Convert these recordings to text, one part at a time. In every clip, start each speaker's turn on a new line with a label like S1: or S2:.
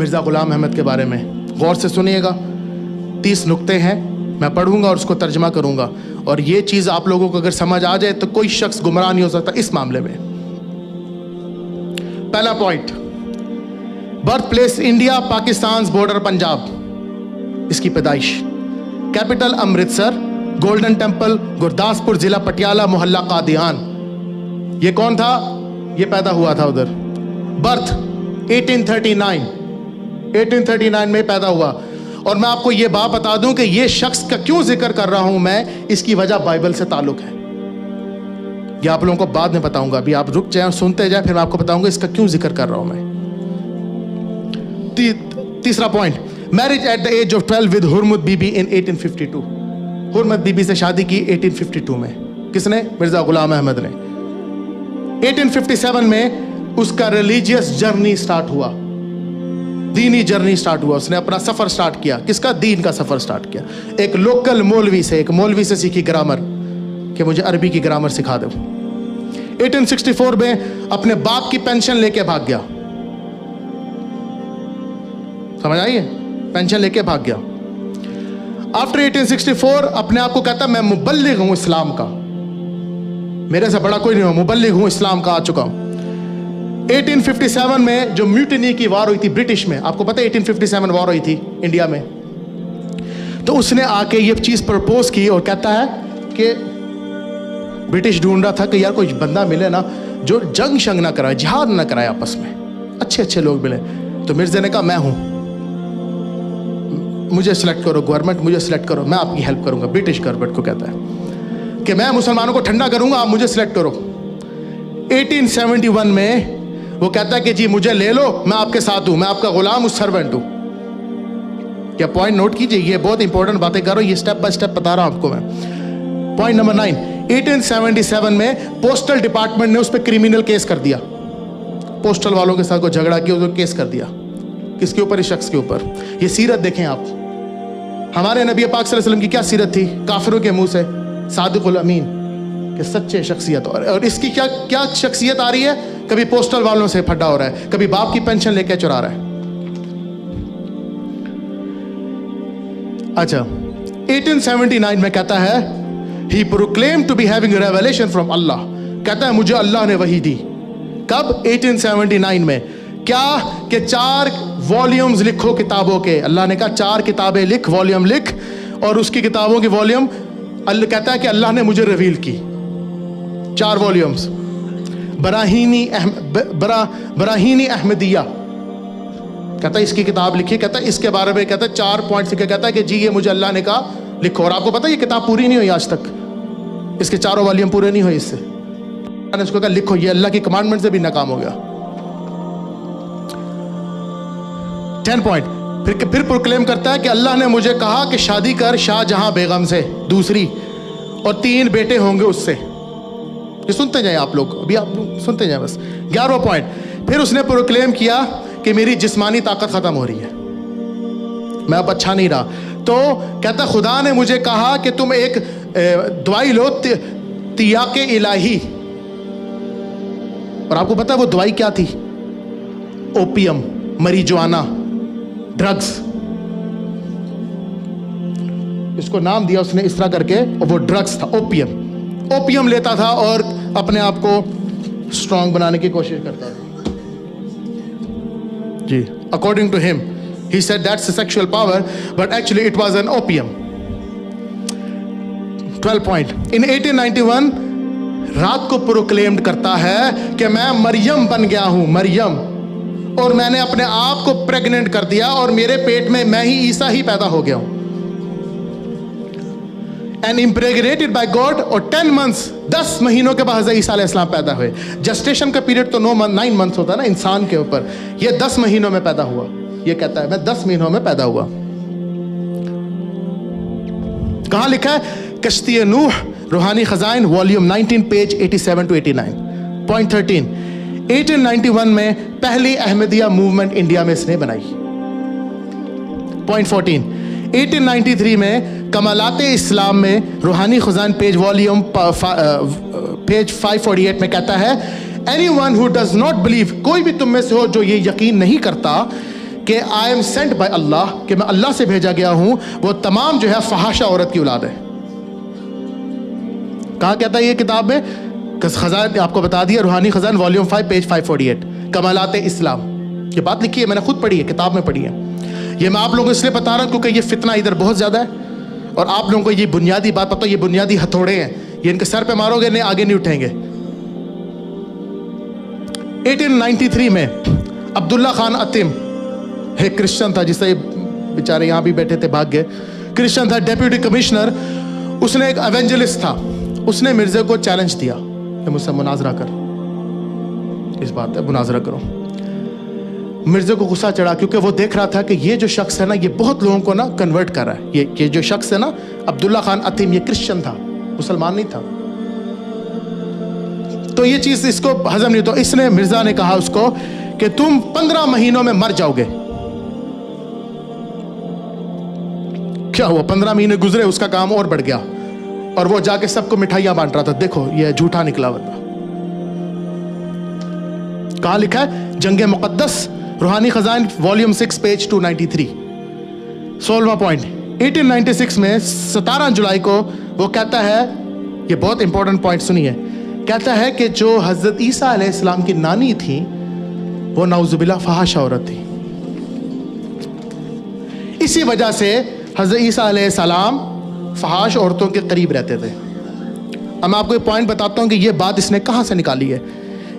S1: مرزا غلام احمد کے بارے میں غور سے سنیے گا. 30 نقطے ہیں, میں پڑھوں گا اور اس کو ترجمہ کروں گا, اور یہ چیز آپ لوگوں کو اگر سمجھ آ جائے تو کوئی شخص گمراہ نہیں ہو سکتا اس معاملے میں. پہلا point, birth place India, Pakistan border Punjab, اس کی پیدائش. Capital Amritsar, Golden Temple Gurdaspur, ضلع پٹیالہ, محلہ قادیان. یہ کون تھا؟ یہ پیدا ہوا تھا ادھر. برتھ 1839 میں پیدا ہوا. اور میں آپ کو یہ بات بتا دوں کہ یہ شخص کا کیوں ذکر کر رہا ہوں میں, اس کی وجہ بائبل سے تعلق ہے. یہ آپ لوگوں کو بعد میں بتاؤں گا, ابھی آپ رک جائیں سنتے جائیں, پھر میں آپ کو بتاؤں گا اس کا کیوں ذکر کر رہا ہوں میں. تیسرا point, marriage at the age of 12 with Hurmat Bibi in 1852. Hurmat be be سے شادی کی 1852 میں. کس نے؟ مرزا غلام احمد نے. 1857 میں اس کا ریلیجیس جرنی سٹارٹ ہوا, دینی جرنی سٹارٹ ہوا. اس نے اپنا سفر سٹارٹ کیا. کس کا؟ دین کا سفر سٹارٹ کیا. ایک لوکل مولوی سے سیکھی گرامر, کہ مجھے عربی کی گرامر سکھا دو. 1864 میں اپنے باپ کی پینشن لے کے بھاگ گیا. سمجھ آئیے؟ پینشن لے کے بھاگ گیا. آفٹر 1864 اپنے آپ کو کہتا میں مبلغ ہوں اسلام کا, میرے سے بڑا کوئی نہیں ہوں, مبلغ ہوں اسلام کا, آ چکا ہوں. 1857 میں جو میوٹنی کی وار ہوئی تھی برٹش میں, آپ کو پتہ ہے 1857 وار ہوئی تھی انڈیا میں, تو اس نے آ کے یہ چیز پرپوز کی اور کہتا ہے کہ برٹش ڈھونڈ رہا تھا کہ یار کوئی بندہ ملے نا جو جنگ شنگ نہ کرائے, جہاد نہ کرائے آپس میں, اچھے لوگ ملے. تو مرزا نے کہا میں ہوں, مجھے سلیکٹ کرو گورنمنٹ, مجھے سلیکٹ کرو, میں آپ کی ہیلپ کروں گا. برٹش گورنمنٹ کو کہتا ہے کہ میں مسلمانوں کو ٹھنڈا کروں گا, آپ مجھے سلیکٹ کرو. 1871 میں وہ کہتا ہے کہ جی مجھے لے لو, میں آپ کے ساتھ ہوں, میں آپ کا غلام ہوں, سرونٹ ہوں. کیا پوائنٹ نوٹ کیجئے, یہ بہت امپورٹنٹ باتیں کر رہا ہوں, یہ سٹیپ بائی سٹیپ بتا رہا ہوں آپ کو میں. پوائنٹ نمبر 9, 1877 میں پوسٹل ڈپارٹمنٹ نے اس پہ کریمنل کیس کر دیا. پوسٹل والوں کے ساتھ کو جھگڑا کیا, اس کو کیس کر دیا. کس کے اوپر؟ اس شخص کے اوپر. یہ سیرت دیکھیں آپ, ہمارے نبی پاک صلی اللہ علیہ وسلم کی کیا سیرت تھی؟ کافروں کے منہ سے صادق الامین, کہ سچے شخصیت. اور اس کی کیا شخصیت آ رہی ہے؟ کبھی پوسٹل والوں سے پھڈا ہو رہا ہے, کبھی باپ کی پینشن لے کے چرا رہا ہے. اچھا 1879 میں کہتا ہے he proclaimed to be having a revelation from Allah, کہتا ہے مجھے اللہ نے وحی دی. کب؟ 1879 میں. کیا کہ 4 والیومز لکھو کتابوں کے. اللہ نے کہا 4 کتابیں لکھ, والیوم لکھ, اور اس کی کتابوں کی والیوم اللہ کہتا ہے کہ اللہ نے مجھے ریویل کی. 4 والیومز. براہینی احمدیہ کہتا ہے اس کی کتاب لکھی, کہتا ہے اس کے بارے میں کہتا ہے 4 پوائنٹس لکھے, کہتا ہے کہ جی یہ مجھے اللہ نے کہا لکھو. اور آپ کو پتا ہے یہ کتاب پوری نہیں ہوئی آج تک, اس کے 4 والیوم پورے نہیں ہوئے اس سے. میں نے اس کو کہا لکھو, یہ اللہ کی کمانڈمنٹ سے بھی ناکام ہو گیا. 10 پوائنٹ. پھر پروکلیم کرتا ہے کہ اللہ نے مجھے کہا کہ شادی کر شاہ جہاں بیگم سے دوسری, اور 3 بیٹے ہوں گے اس سے. یہ سنتے جائیں آپ لوگ, ابھی آپ لوگ سنتے جائیں بس. 11واں پوائنٹ, پھر اس نے پروکلیم کیا کہ میری جسمانی طاقت ختم ہو رہی ہے, میں اب اچھا نہیں رہا. تو کہتا خدا نے مجھے کہا کہ تم ایک دوائی لو, تیاق الہی. اور آپ کو پتا ہے وہ دوائی کیا تھی؟ Opium, مریجوانا, drugs. اس کو نام دیا اس نے اس طرح کر کے, اور وہ ڈرگز تھا اوپیم. اوپیم لیتا تھا اور اپنے آپ کو اسٹرانگ بنانے کی کوشش کرتا تھا. جی, according to him, he said that's a sexual power, but actually it was an opium. 12 point. In 1891 رات کو پروکلیمڈ کرتا ہے کہ میں مریم بن گیا ہوں, مریم, اور میں نے اپنے آپ کو پریگننٹ کر دیا, اور میرے پیٹ میں ہی عیسیٰ ہی پیدا ہو گیا ہوں. And impregnated by God, اور 10 months 10 مہینوں کے بعد حضرت عیسیٰ علیہ السلام پیدا ہوئے. جسٹیشن کا پیریڈ تو 9 months ہوتا ہے نا انسان کے اوپر, یہ 10 مہینوں میں پیدا ہوا. یہ کہتا ہے میں 10 مہینوں میں پیدا ہوا. کہاں لکھا ہے؟ کشتی نوح, روحانی خزائن, والیوم 19, پیج 87 to 89. پوائنٹ 13, 1891 میں پہلی احمدیہ موومنٹ انڈیا میں اس نے بنائی. پوائنٹ 14, 1893 میں کمالات اسلام میں روحانی خزائن, پیج والیوم پیج 548 میں کہتا ہے anyone who does not believe, کوئی بھی تم میں سے ہو جو یہ یقین نہیں کرتا کہ آئی ایم سینٹ بائی اللہ, کہ میں اللہ سے بھیجا گیا ہوں, وہ تمام جو ہے فحاشہ عورت کی اولاد ہے. کہاں کہتا ہے یہ کتاب میں؟ خزائن, آپ کو بتا دیا, روحانی خزائن والیوم 5 پیج 548, کمالات اسلام. یہ بات لکھی ہے, میں نے خود پڑھی ہے, کتاب میں پڑھی ہے. یہ میں آپ لوگوں کو اس لیے بتا رہا ہوں کیونکہ یہ فتنہ ادھر بہت زیادہ ہے, اور آپ لوگوں کو یہ بنیادی بات پتہ, یہ بنیادی ہتھوڑے ہیں, یہ ان کے سر پہ مارو گے نہیں آگے نہیں اٹھیں گے. 1893 میں عبداللہ خان عتیم ایک کرسچن تھا, جس سے بیچارے یہاں بھی بیٹھے تھے, بھاگ گئے, کرسچن تھا, ڈیپیوٹی کمشنر. اس نے ایک ایونجلسٹ تھا, اس نے مرزا کو چیلنج دیا کہ مجھ سے مناظرہ کر, اس بات ہے مناظرہ کرو. مرزا کو غصہ چڑھا کیونکہ وہ دیکھ رہا تھا کہ یہ جو شخص ہے نا, یہ بہت لوگوں کو نا کنورٹ کر رہا ہے. یہ جو شخص ہے نا عبداللہ خان عتیم, یہ کرسچن تھا, مسلمان نہیں تھا. تو یہ چیز اس کو ہضم نہیں. تو اس نے, مرزا نے کہا اس کو کہ تم 15 مہینوں میں مر جاؤ گے. کیا ہوا, 15 مہینے گزرے, اس کا کام اور بڑھ گیا, اور وہ جا کے سب کو مٹھائیاں بانٹ رہا تھا. دیکھو یہ جھوٹا نکلا بندہ. کہاں لکھا ہے؟ جنگ مقدس, روحانی خزائن والیوم 6 پیج 293. 16واں پوائنٹ, 1896 میں 17 جولائی کو وہ کہتا ہے, یہ بہت امپورٹنٹ پوائنٹ سنیے, کہتا ہے کہ جو حضرت عیسیٰ علیہ السلام کی نانی تھی وہ نعوذ باللہ فحاشہ عورت تھی. اسی وجہ سے حضرت عیسیٰ علیہ السلام فحاش عورتوں کے قریب رہتے تھے. اب میں آپ کو ایک پوائنٹ بتاتا ہوں کہ یہ بات اس نے کہاں سے نکالی ہے.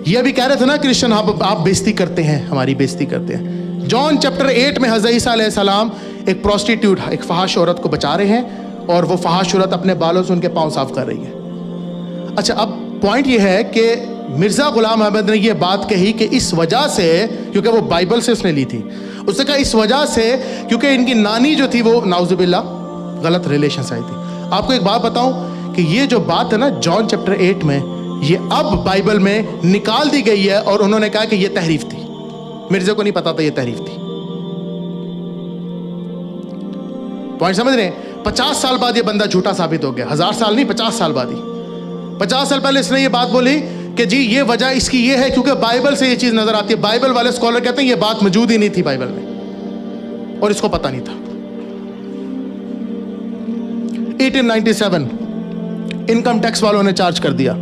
S1: یہ بھی کہہ رہے تھے نا کرسچن, آپ بےزتی کرتے ہیں, ہماری بےزتی کرتے ہیں. جان چیپٹر 8 میں حضرت عیسیٰ علیہ السلام ایک پروسٹیٹیوٹ, ایک فحاش عورت کو بچا رہے ہیں, اور وہ فحاش عورت اپنے بالوں سے ان کے پاؤں صاف کر رہی ہے. اچھا, اب پوائنٹ یہ ہے کہ مرزا غلام احمد نے یہ بات کہی کہ اس وجہ سے, کیونکہ وہ بائبل سے اس نے لی تھی, اس نے کہا اس وجہ سے کیونکہ ان کی نانی جو تھی وہ نعوذ باللہ غلط ریلیشن سے آئی تھی. آپ کو ایک بات بتاؤں کہ یہ جو بات ہے نا جان چیپٹر 8 میں, یہ اب بائبل میں نکال دی گئی ہے, اور انہوں نے کہا کہ یہ تحریف تھی. مرزا کو نہیں پتا تھا یہ تحریف تھی. پوائنٹ سمجھ رہے ہیں؟ 50 سال بعد یہ بندہ جھوٹا ثابت ہو گیا. 1000 سال نہیں, 50 سال بعد ہی. 50 سال پہلے اس نے یہ بات بولی کہ جی یہ وجہ اس کی یہ ہے کیونکہ بائبل سے یہ چیز نظر آتی ہے. بائبل والے اسکالر کہتے ہیں یہ بات موجود ہی نہیں تھی بائبل میں, اور اس کو پتا نہیں تھا. 1897 انکم ٹیکس والوں نے چارج کر دیا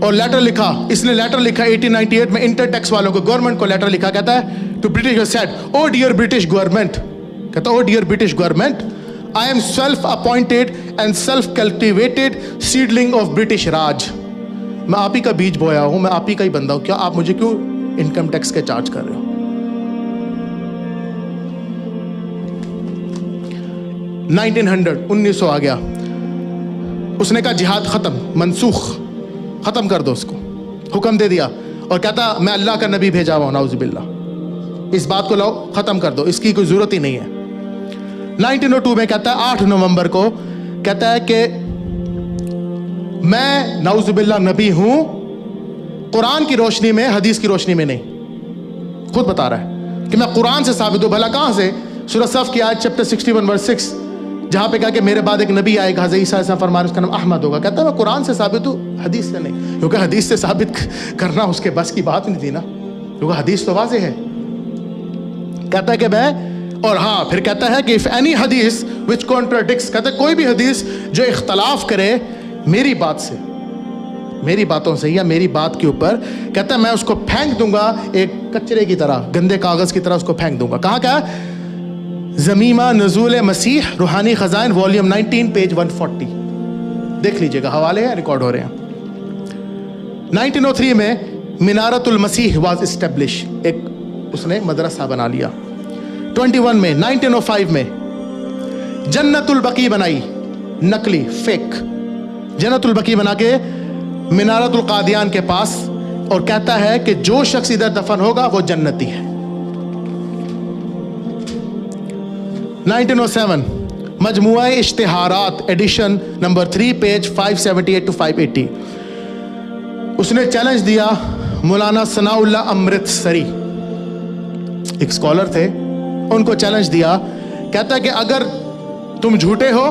S1: اور لیٹر لکھا. اس نے لیٹر لکھا 1898 میں انٹر ٹیکس والوں کو, گورنمنٹ کو لیٹر لکھا, کہتا ہے to British said, O dear British government, کہتا O dear British government, I am self-appointed and self-cultivated seedling of British Raj. میں آپ ہی کا بیج بویا ہوں, میں آپ ہی کا ہی بندہ ہوں, کیا آپ مجھے کیوں انکم ٹیکس کے چارج کر رہے ہو؟ 1900 آ گیا, اس نے کہا جہاد ختم, منسوخ, ختم کر دو اس کو, حکم دے دیا, اور کہتا میں اللہ کا نبی بھیجا ہوا ہوں, نعوذ باللہ, اس بات کو لاؤ ختم کر دو, اس کی کوئی ضرورت ہی نہیں ہے. 1902 میں کہتا ہے 8 نومبر کو کہتا ہے کہ میں نعوذ باللہ نبی ہوں, قرآن کی روشنی میں, حدیث کی روشنی میں نہیں. خود بتا رہا ہے کہ میں قرآن سے ثابت ہوں. بھلا کہاں سے؟ سورہ صف کی آیت چیپٹر 61 ورس 6, جہاں پہ کہا کہ میرے بعد ایک نبی آئے گا, حضرت عیسیٰ علیہ السلام فرمانے, اس کا نام احمد ہوگا. کہتا ہے میں قرآن سے ثابت ہوں, حدیث سے نہیں, کیونکہ حدیث سے ثابت کرنا اس کے بس کی بات نہیں تھی نا, کیونکہ حدیث تو واضح ہے. کہتا ہے کہ میں, اور ہاں پھر کہتا ہے کہ if any حدیث which contradicts, کہتا ہے کوئی بھی حدیث جو اختلاف کرے میری بات سے, میری باتوں سے یا میری بات کے اوپر, کہتا ہے میں اس کو پھینک دوں گا ایک کچرے کی طرح, گندے کاغذ کی طرح اس کو پھینک دوں گا. کہاں کہا؟ زمیمہ نزول مسیح, روحانی خزائن والیوم 19 پیج 140, دیکھ لیجئے گا, حوالے ہیں, ریکارڈ ہو رہے ہیں. 1903 میں منارت المسیح واز اسٹیبلش, ایک اس نے مدرسہ بنا لیا. 21 میں 1905 میں جنت البقیع بنائی, نقلی, فیک جنت البقیع بنا کے منارت القادیان کے پاس, اور کہتا ہے کہ جو شخص ادھر دفن ہوگا وہ جنتی ہے. 1907 مجموعہ اشتہارات ایڈیشن نمبر 3 پیج 578 to 580, اس نے چیلنج دیا مولانا ثناء اللہ امرتسری, ایک اسکالر تھے, ان کو چیلنج دیا, کہتا ہے کہ اگر تم جھوٹے ہو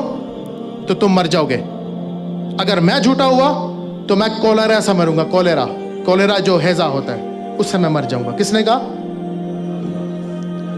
S1: تو تم مر جاؤ گے, اگر میں جھوٹا ہوا تو میں کولیرا سے مروں گا, کولیرا جو ہیضہ ہوتا ہے اس سے میں مر جاؤں گا. کس نے کہا؟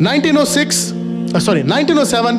S1: 1907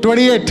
S1: 28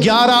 S1: 11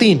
S1: 3,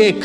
S1: 1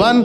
S1: 1।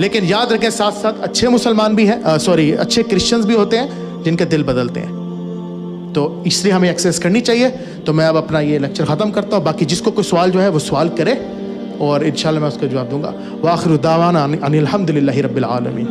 S1: لیکن یاد رکھیں ساتھ ساتھ اچھے مسلمان بھی ہیں، اچھے کرسچنز بھی ہوتے ہیں جن کے دل بدلتے ہیں، تو اس لیے ہمیں ایکسرسائز کرنی چاہیے. تو میں اب اپنا یہ لیکچر ختم کرتا ہوں. باقی جس کو کوئی سوال جو ہے وہ سوال کرے اور انشاءاللہ میں اس کا جواب دوں گا. وآخر دعوانا ان الحمد للہ رب العالمین.